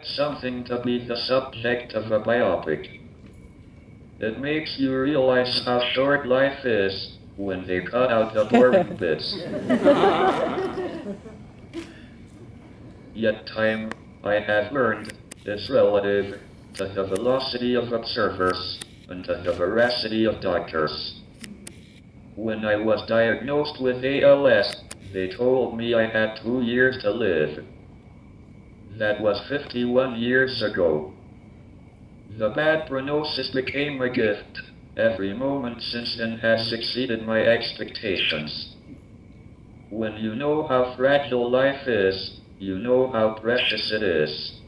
something to be the subject of a biopic. It makes you realize how short life is when they cut out the boring bits. Yet time, I have learned, is relative to the velocity of observers and to the veracity of doctors. When I was diagnosed with ALS, they told me I had 2 years to live. That was 51 years ago. The bad prognosis became a gift. Every moment since then has exceeded my expectations. When you know how fragile life is, you know how precious it is.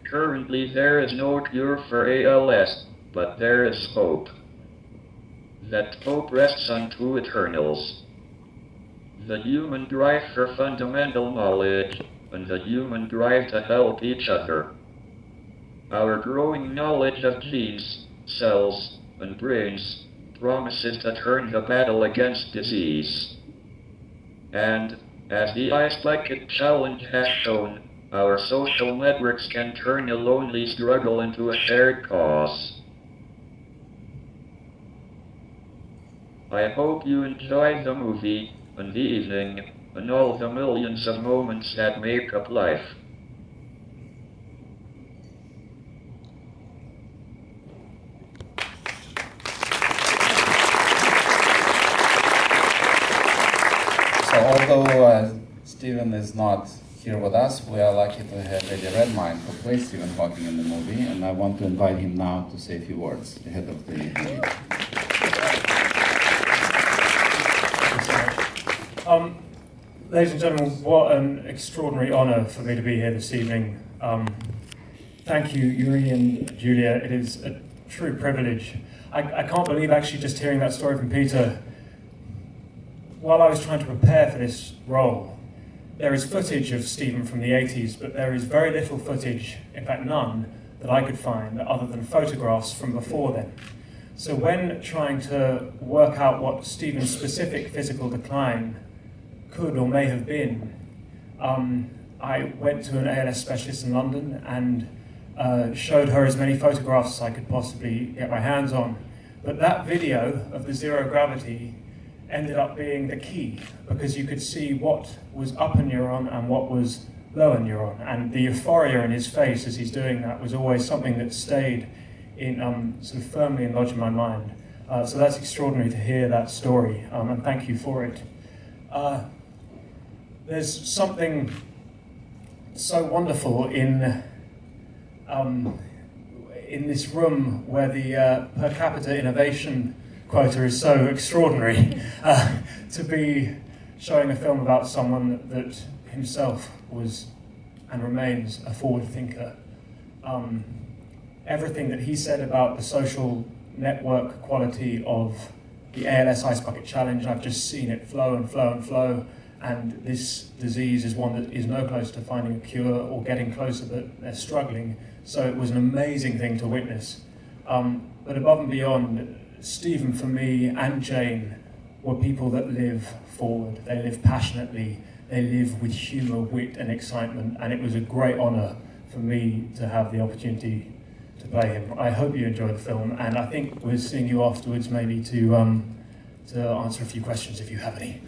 Currently there is no cure for ALS, but there is hope. That hope rests on two eternals: the human drive for fundamental knowledge, and the human drive to help each other. Our growing knowledge of genes, cells, and brains promises to turn the battle against disease. And, as the Ice Bucket Challenge has shown, our social networks can turn a lonely struggle into a shared cause. I hope you enjoyed the movie, and the evening, and all the millions of moments that make up life. So although Stephen is not here with us, we are lucky to have Eddie Redmayne, who plays Stephen Hawking in the movie, and I want to invite him now to say a few words ahead of the movie. Ladies and gentlemen, what an extraordinary honour for me to be here this evening. Thank you, Yuri and Julia. It is a true privilege. I can't believe actually just hearing that story from Peter. While I was trying to prepare for this role, there is footage of Stephen from the 80s, but there is very little footage, in fact none, that I could find other than photographs from before then. So when trying to work out what Stephen's specific physical decline could or may have been, I went to an ALS specialist in London and showed her as many photographs as I could possibly get my hands on. But that video of the zero gravity ended up being the key, because you could see what was upper neuron and what was lower neuron. And the euphoria in his face as he's doing that was always something that stayed in sort of firmly lodged in my mind. So that's extraordinary to hear that story, and thank you for it. There's something so wonderful in this room where the per capita innovation quota is so extraordinary, to be showing a film about someone that himself was and remains a forward thinker. Everything that he said about the social network quality of the ALS Ice Bucket Challenge, I've just seen it flow and flow and flow, and this disease is one that is no closer to finding a cure or getting closer, but they're struggling. So it was an amazing thing to witness. But above and beyond, Stephen, for me, and Jane were people that live forward. They live passionately, they live with humour, wit and excitement, and it was a great honour for me to have the opportunity to play him. I hope you enjoy the film, and I think we're seeing you afterwards maybe to answer a few questions if you have any.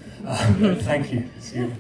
Thank you. See you.